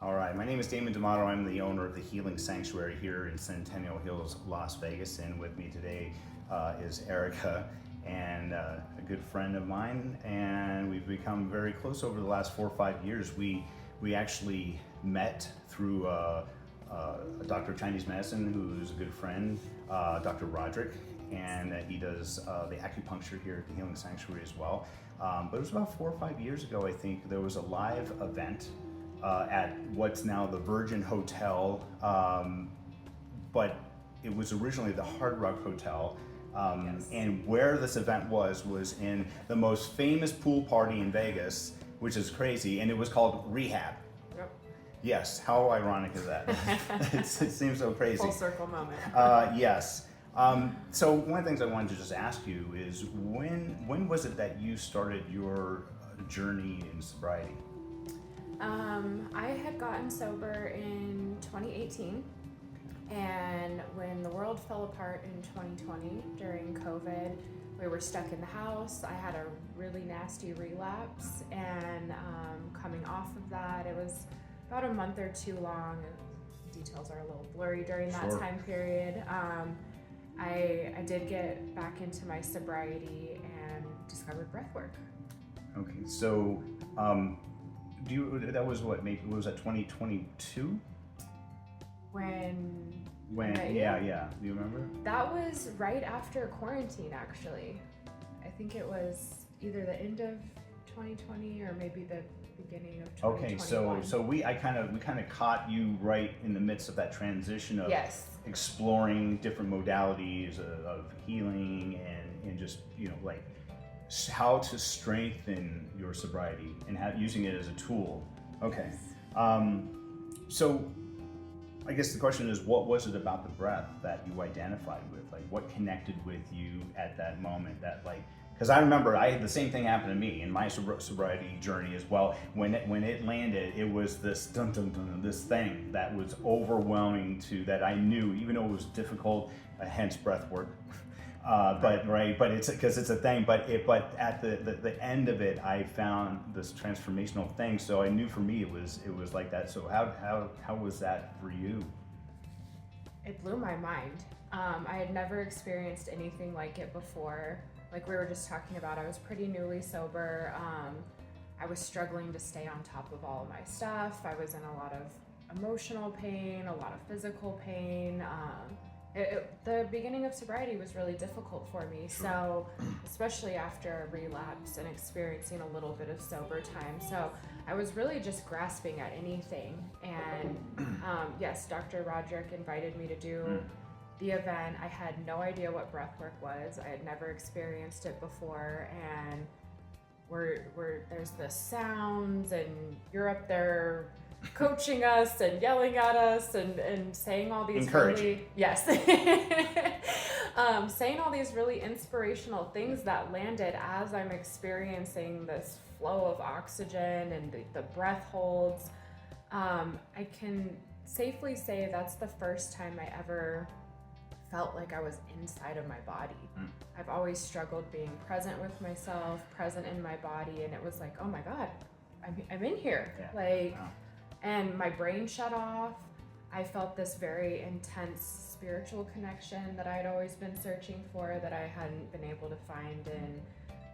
All right, my name is Damon. I'm the owner of the Healing Sanctuary here in Centennial Hills, Las Vegas, and with me today is Erica, and a good friend of mine, and we've become very close over the last 4 or 5 years. We actually met through a doctor of Chinese medicine who's a good friend, Dr. Roderick, and he does the acupuncture here at the Healing Sanctuary as well. But it was about 4 or 5 years ago, I think, there was a live event at what's now the Virgin Hotel, but it was originally the Hard Rock Hotel. Yes. And where this event was in the most famous pool party in Vegas, which is crazy, and it was called Rehab. Yep. Yes, how ironic is that? It seems so crazy. Full circle moment. Yes. So one of the things I wanted to just ask you is when was it that you started your journey in sobriety? I had gotten sober in 2018, and when the world fell apart in 2020 during COVID, we were stuck in the house. I had a really nasty relapse, and coming off of that, it was about a month or two long. Details are a little blurry during that Sure. time period. I did get back into my sobriety and discovered breathwork. Okay, so that was what, maybe was that 2022? When Yeah. Do you remember? that was right after quarantine, actually. I think it was either the end of 2020 or maybe the beginning of 2021. Okay, so we kind of caught you right in the midst of that transition of Yes. exploring different modalities of healing and just like how to strengthen your sobriety and using it as a tool. Okay. So I guess the question is, what was it about the breath that you identified with? Like, what connected with you at that moment? That because I remember I had the same thing happen to me in my sobriety journey as well. When it landed, it was this dun dun dun, this thing that was overwhelming that I knew, even though it was difficult, hence breath work. But it's because it's a thing. But at the end of it, I found this transformational thing. So I knew for me it was like that. So how was that for you? It blew my mind. I had never experienced anything like it before. Like we were just talking about, I was pretty newly sober. I was struggling to stay on top of all of my stuff. I was in a lot of emotional pain, a lot of physical pain. The beginning of sobriety was really difficult for me. Sure. So, especially after a relapse and experiencing a little bit of sober time. So I was really just grasping at anything. And yes, Dr. Roderick invited me to do the event. I had no idea what breathwork was. I had never experienced it before. And there's the sounds, and you're up there coaching us and yelling at us and saying all these saying all these really inspirational things that landed as I'm experiencing this flow of oxygen and the breath holds. I can safely say that's the first time I ever felt like I was inside of my body. I've always struggled being present with myself, present in my body, and it was like, oh my God, I'm in here. Wow. And my brain shut off. I felt this very intense spiritual connection that I'd always been searching for, that I hadn't been able to find in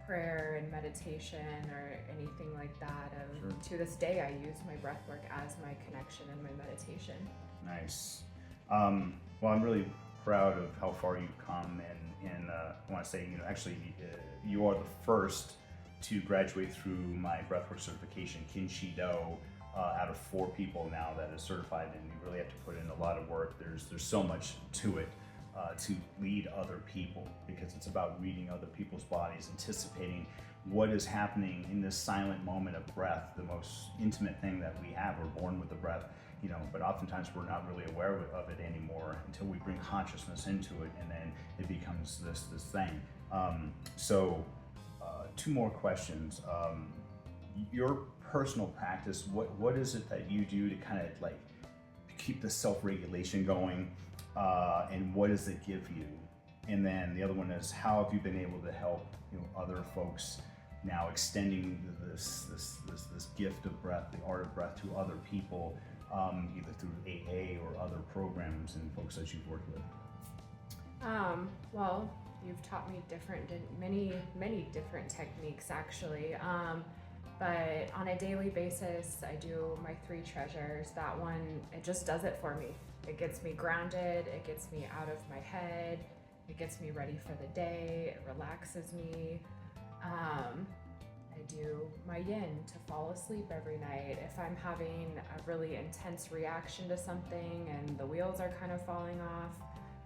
prayer and meditation or anything like that. And to this day, I use my breathwork as my connection and my meditation. Nice. Well, I'm really proud of how far you've come, and I want to say, actually, you are the first to graduate through my breathwork certification, Kinchido. Out of 4 people now that is certified, and you really have to put in a lot of work. There's so much to it to lead other people, because it's about reading other people's bodies, anticipating what is happening in this silent moment of breath, the most intimate thing that we have. We're born with the breath, but oftentimes we're not really aware of it anymore until we bring consciousness into it, and then it becomes this thing. So 2 more questions. Your personal practice, what is it that you do to kind of like keep the self-regulation going, and what does it give you? And then the other one is, how have you been able to help other folks now, extending this gift of breath, the art of breath, to other people either through AA or other programs and folks that you've worked with? Well, you've taught me many different techniques actually. But on a daily basis, I do my 3 treasures. That one, it just does it for me. It gets me grounded, it gets me out of my head, it gets me ready for the day, it relaxes me. I do my yin to fall asleep every night. If I'm having a really intense reaction to something and the wheels are kind of falling off,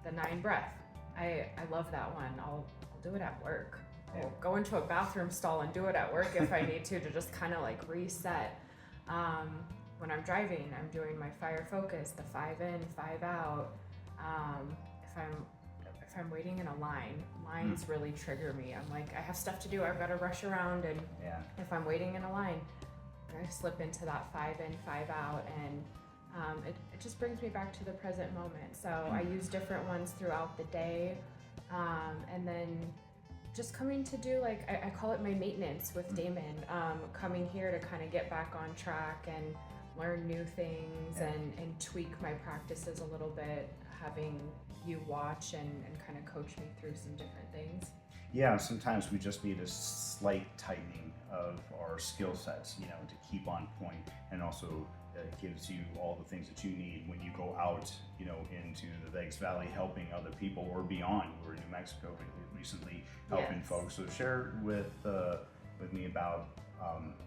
the 9 breath. I love that one. I'll do it at work. I'll go into a bathroom stall and do it at work if I need to just kind of like reset. When I'm driving, I'm doing my fire focus, the 5 in, 5 out. If I'm waiting in a lines really trigger me. I'm like, I have stuff to do. I've got to rush around, and if I'm waiting in a line, I slip into that 5 in, 5 out, and it just brings me back to the present moment. So I use different ones throughout the day, and then just coming to do, like, I call it my maintenance with Damon, coming here to kind of get back on track and learn new things and tweak my practices a little bit, having you watch and kind of coach me through some different things. Yeah, sometimes we just need a slight tightening of our skill sets, you know, to keep on point, and also it gives you all the things that you need when you go out, you know, into the Vegas Valley helping other people or beyond. We were in New Mexico recently helping folks. So share with me about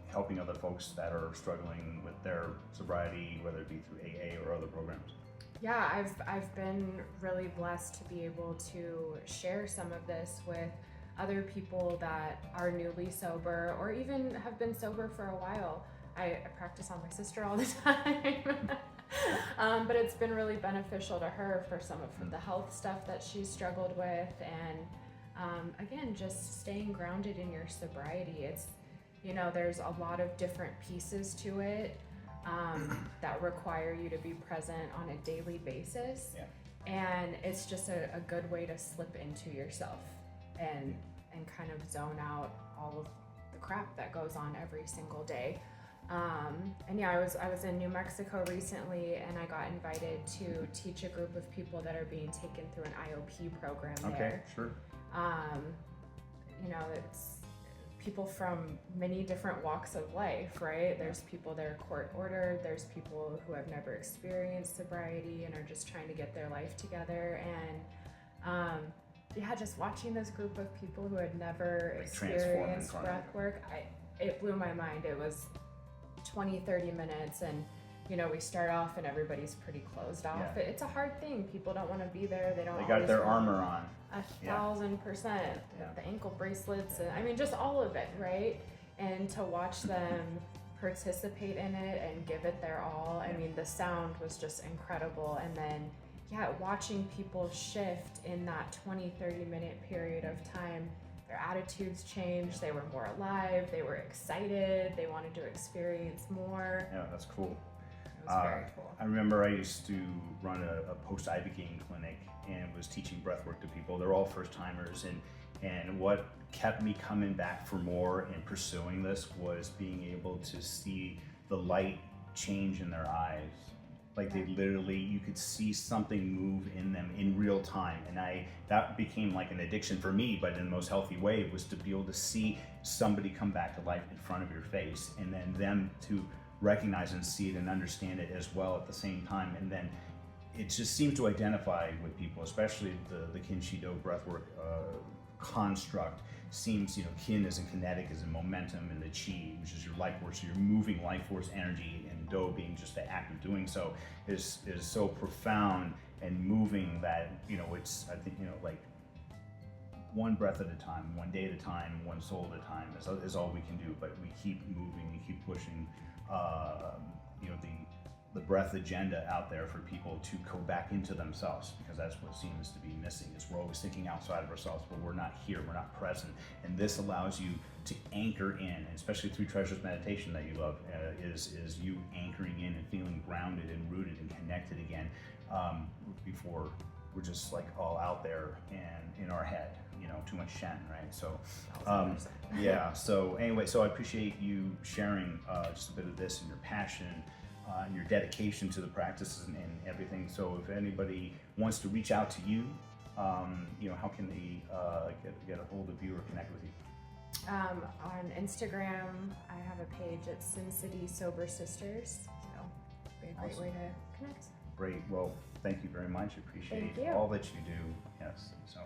helping other folks that are struggling with their sobriety, whether it be through AA or other programs. Yeah, I've been really blessed to be able to share some of this with other people that are newly sober or even have been sober for a while. I practice on my sister all the time, but it's been really beneficial to her for some of the health stuff that she's struggled with, and again, just staying grounded in your sobriety. It's, you know, there's a lot of different pieces to it that require you to be present on a daily basis, and it's just a good way to slip into yourself and kind of zone out all of the crap that goes on every single day. And yeah, I was in New Mexico recently, and I got invited to teach a group of people that are being taken through an IOP program there. Okay, sure. You know, it's people from many different walks of life, right? There's people that are court ordered, there's people who have never experienced sobriety and are just trying to get their life together, and yeah, just watching this group of people who had never experienced breath work, it blew my mind. It was 20-30 minutes, and you know, we start off and everybody's pretty closed off. It's a hard thing. People don't want to be there. They got their armor on. 1,000%. The ankle bracelets, and I mean, just all of it, right? And to watch them participate in it and give it their all. I mean, the sound was just incredible. And then, watching people shift in that 20-30 minute period of time. Their attitudes changed. They were more alive. They were excited. They wanted to experience more. Yeah, that's cool. It was very cool. I remember I used to run a post-Ibogaine clinic and was teaching breathwork to people. They're all first-timers, and what kept me coming back for more and pursuing this was being able to see the light change in their eyes. Like they literally, you could see something move in them in real time, and that became like an addiction for me, but in the most healthy way, was to be able to see somebody come back to life in front of your face, and then them to recognize and see it and understand it as well at the same time. And then it just seems to identify with people, especially the Kinchido breathwork construct. Seems, you know, kin is in kinetic, is in momentum, and the chi, which is your life force, so you're moving life force energy, and do being just the act of doing so, is so profound and moving that, you know, it's, I think, you know, like one breath at a time, one day at a time, one soul at a time is all we can do. But we keep moving, we keep pushing, you know, the breath agenda out there for people to go back into themselves, because that's what seems to be missing. Is we're always thinking outside of ourselves, but we're not here, we're not present. And this allows you to anchor in, and especially through Treasures meditation that you love, is you anchoring in and feeling grounded and rooted and connected again, before we're just like all out there and in our head, you know, too much Shen, right? So yeah, so anyway, so I appreciate you sharing just a bit of this and your passion. and your dedication to the practices and everything. So if anybody wants to reach out to you, how can they get a hold of you or connect with you? On Instagram, I have a page at Sin City Sober Sisters, so it'd be a great Awesome. way to connect. Great. Well, thank you very much. Appreciate Thank you. all that you do. Yes. So.